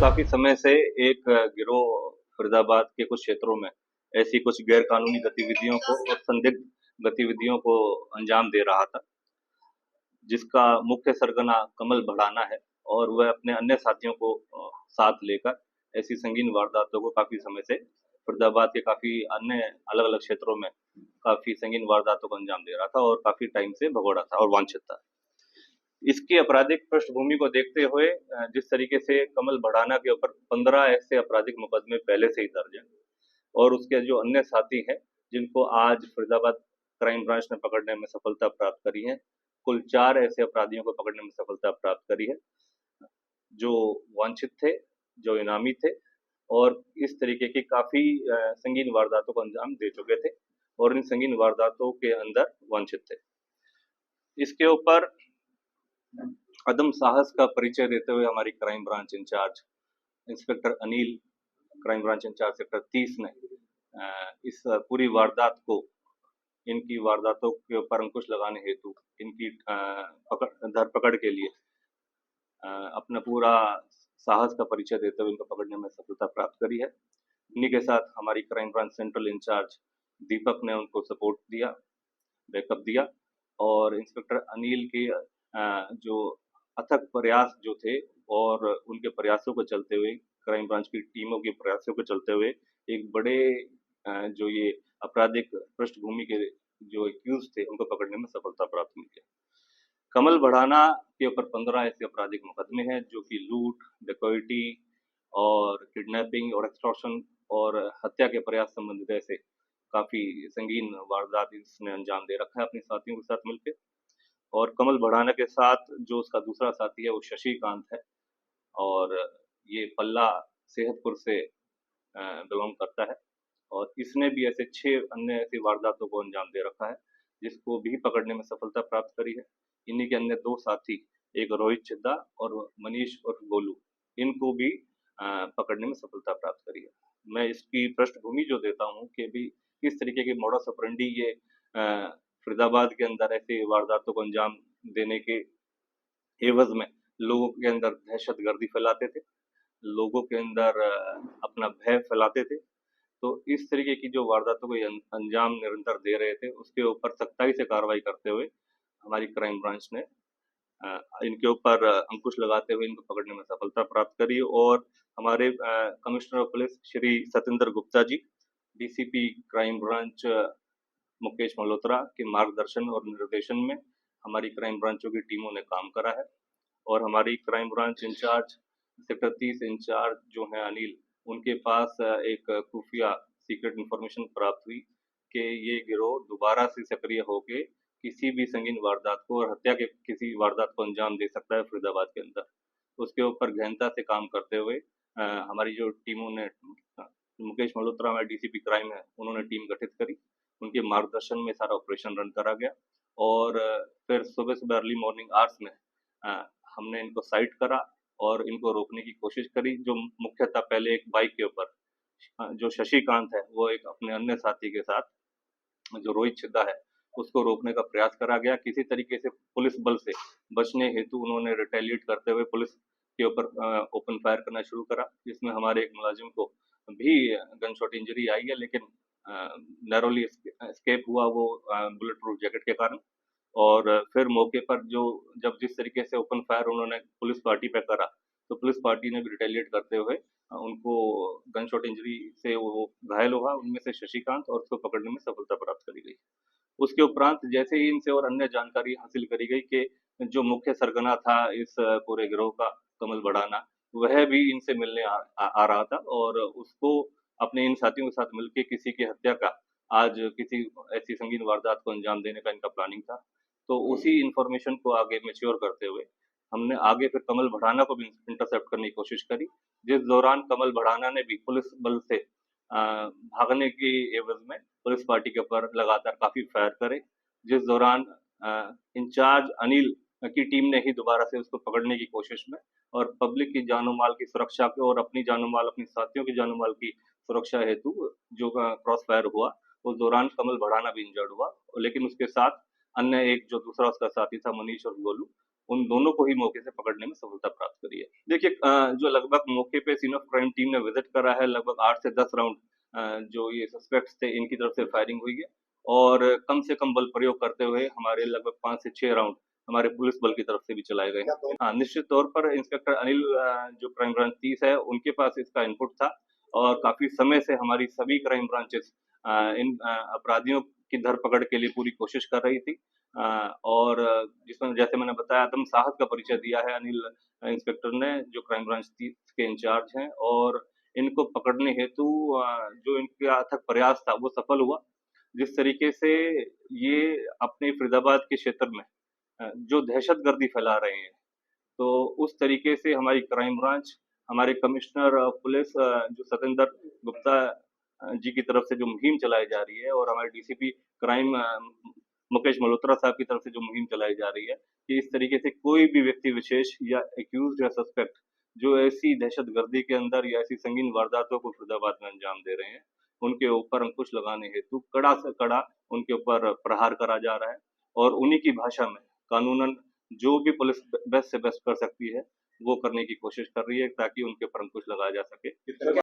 काफी समय से एक गिरोह फरीदाबाद के कुछ क्षेत्रों में ऐसी कुछ गैर कानूनी गतिविधियों को और संदिग्ध गतिविधियों को अंजाम दे रहा था, जिसका मुख्य सरगना कमल भड़ाना है और वह अपने अन्य साथियों को साथ लेकर ऐसी संगीन वारदातों को काफी समय से फरीदाबाद के काफी अन्य अलग अलग क्षेत्रों में काफी संगीन वारदातों को अंजाम दे रहा था और काफी टाइम से भगोड़ा था और वांछित था। इसकी आपराधिक पृष्ठभूमि को देखते हुए जिस तरीके से कमल भड़ाना के ऊपर 15 ऐसे आपराधिक मुकदमे पहले से ही दर्ज हैं और उसके जो अन्य साथी हैं जिनको आज फरीदाबाद क्राइम ब्रांच ने पकड़ने में सफलता प्राप्त करी है, कुल 4 ऐसे अपराधियों को पकड़ने में सफलता प्राप्त करी है जो वांछित थे, जो इनामी थे और इस तरीके की काफी संगीन वारदातों को अंजाम दे चुके थे और इन संगीन वारदातों के अंदर वांछित थे। इसके ऊपर अदम साहस का परिचय देते हुए हमारी crime branch incharge inspector Anil, crime branch incharge sector 30 ने इस पूरी वारदात को, इनकी वारदातों के ऊपर अंकुश लगाने हेतु इनकी धरपकड़ के लिए अपना पूरा साहस का परिचय देते हुए इनको पकड़ने में सफलता प्राप्त करी है। इन्हीं के साथ हमारी क्राइम ब्रांच सेंट्रल इंचार्ज दीपक ने उनको सपोर्ट दिया, बैकअप दिया और इंस्पेक्टर अनिल के जो अथक प्रयास जो थे और उनके प्रयासों को चलते हुए, क्राइम ब्रांच की टीमों के प्रयासों को चलते हुए एक बड़े जो ये आपराधिक पृष्ठभूमि के जो एक्यूज थे उनको पकड़ने में सफलता प्राप्त हुई है। कमल भड़ाना के ऊपर 15 ऐसे आपराधिक मुकदमे हैं जो कि लूट, डकैती और किडनैपिंग और एक्सटॉर्शन और हत्या के प्रयास संबंधित ऐसे काफी संगीन वारदात इसने अंजाम दे रखा है अपने साथियों के साथ मिलकर। और कमल भड़ाना के साथ जो उसका दूसरा साथी है वो शशिकांत है और ये पल्ला सेहतपुर से बिलोंग करता है और इसने भी ऐसे 6 अन्य ऐसी वारदातों को अंजाम दे रखा है जिसको भी पकड़ने में सफलता प्राप्त करी है। इन्हीं के अन्य 2 साथी, एक रोहित चिद्दा और मनीष उर्फ गोलू, इनको भी पकड़ने में सफलता प्राप्त करी है। मैं इसकी पृष्ठभूमि जो देता हूँ कि भी किस तरीके के मोडस ऑपरेंडी ये फरीदाबाद के अंदर ऐसी वारदातों को अंजाम देने के एवज में लोगों के अंदर दहशतगर्दी फैलाते थे, लोगों के अंदर अपना भय फैलाते थे। तो इस तरीके की जो वारदातों को ये अंजाम निरंतर दे रहे थे, उसके ऊपर सख्ताई से कार्रवाई करते हुए हमारी क्राइम ब्रांच ने इनके ऊपर अंकुश लगाते हुए इनको पकड़ने में सफलता प्राप्त करी और हमारे commissioner of police Shri Satendra Gupta ji, DCP crime branch Mukesh Malhotra के मार्गदर्शन और निर्देशन में हमारी क्राइम ब्रांचों की टीमों ने काम करा है और हमारी crime branch incharge sector 30 incharge जो है अनिल, उनके पास एक खुफिया सीक्रेट इंफॉर्मेशन प्राप्त हुई कि ये गिरोह दोबारा से सक्रिय होके किसी भी संगीन वारदात को और हत्या के किसी वारदात को अंजाम दे सकता है फरीदाबाद के अंदर। उसके ऊपर गहनता से काम करते हुए हमारी जो टीमों ने, मुकेश मल्होत्रा हमारे डीसीपी क्राइम है, उन्होंने टीम गठित करी, उनके मार्गदर्शन में सारा ऑपरेशन रन करा गया और फिर सुबह-सुबह अर्ली मॉर्निंग आवर्स में हमने इनको साइट करा और इनको रोकने की कोशिश करी। जो मुख्यतः पहले एक बाइक के ऊपर जो शशिकांत है, वो एक अपने अन्य साथी के साथ जो रोहित छिद्दा है, उसको रोकने का प्रयास करा गया। किसी तरीके से पुलिस बल से बचने हेतु उन्होंने रिटेलिएट करते हुए पुलिस के ऊपर ओपन फायर करना शुरू करा, जिसमें हमारे एक मुलाजिम को भी गन शॉट इंजरी आई है, लेकिन नैरोली एस्केप हुआ वो बुलेट प्रूफ जैकेट के कारण। और फिर मौके पर जब जिस तरीके से ओपन फायर उन्होंने पुलिस पार्टी पे करा, तो पुलिस पार्टी ने भी रिटेलिएट करते हुए उनको गन शॉट इंजरी से वो घायल हुआ, उनमें से शशिकांत, और उसको पकड़ने में सफलता प्राप्त करी गई। उसके उपरांत जैसे ही इनसे और अन्य जानकारी हासिल करी गई कि जो मुख्य सरगना था इस पूरे गिरोह का, कमल भड़ाना, वह भी इनसे मिलने आ रहा था और उसको अपने इन साथियों के साथ मिलके किसी की हत्या का, आज किसी ऐसी संगीन वारदात को अंजाम देने का इनका प्लानिंग था। तो उसी इन्फॉर्मेशन को आगे मैच्योर करते हुए हमने आगे फिर कमल भड़ाना को भी इंटरसेप्ट करने की कोशिश करी, जिस दौरान कमल भड़ाना ने भी पुलिस बल से भागने की एवज में पुलिस पार्टी के ऊपर लगातार काफी फायर करे, जिस दौरान इंचार्ज अनिल की टीम ने ही दोबारा से उसको पकड़ने की कोशिश में और पब्लिक की जानो माल की सुरक्षा को और अपनी जानो माल, अपने साथियों की जानो माल की सुरक्षा हेतु जो क्रॉस फायर हुआ, उस दौरान कमल भड़ाना भी इंजर्ड हुआ, लेकिन उसके साथ अन्य एक जो दूसरा उसका साथी था मनीष और गोलू, उन दोनों को ही मौके से पकड़ने में सफलता प्राप्त करी है। देखिए जो लगभग मौके पे सीन ऑफ क्राइम टीम ने विजिट करा है, लगभग 8 से 10 राउंड जो ये सस्पेक्ट्स थे इनकी तरफ से फायरिंग हुई है और कम से कम बल प्रयोग करते हुए हमारे लगभग 5 से 6 राउंड हमारे पुलिस बल की तरफ से भी चलाए गए हैं। हाँ, निश्चित तौर पर इंस्पेक्टर अनिल जो क्राइम ब्रांच 30 है, उनके पास इसका इनपुट था और काफ़ी समय से हमारी सभी क्राइम ब्रांचेस इन अपराधियों की धरपकड़ के लिए पूरी कोशिश कर रही थी। और जिसमें जैसे मैंने बताया आत्म साहस का परिचय दिया है अनिल इंस्पेक्टर ने, जो क्राइम ब्रांच 30 के इंचार्ज हैं और इनको पकड़ने हेतु जो इनका अथक प्रयास था वो सफल हुआ। जिस तरीके से ये अपने फरीदाबाद के क्षेत्र में जो दहशतगर्दी फैला रहे हैं, तो उस तरीके से हमारी क्राइम ब्रांच, हमारे कमिश्नर पुलिस जो सतेंद्र गुप्ता जी की तरफ से जो मुहिम चलाई जा रही है और हमारे डीसीपी क्राइम मुकेश मल्होत्रा साहब की तरफ से जो मुहिम चलाई जा रही है कि इस तरीके से कोई भी व्यक्ति विशेष या एक्यूज या सस्पेक्ट जो ऐसी दहशतगर्दी के अंदर या ऐसी संगीन वारदातों को फरीदाबाद में अंजाम दे रहे हैं, उनके ऊपर अंकुश लगाने हेतु कड़ा से कड़ा उनके ऊपर प्रहार करा जा रहा है और उन्हीं की भाषा में कानूनन जो भी पुलिस बेस्ट से बेस्ट कर सकती है, वो करने की कोशिश कर रही है ताकि उनके ऊपर अंकुश लगाया जा सके।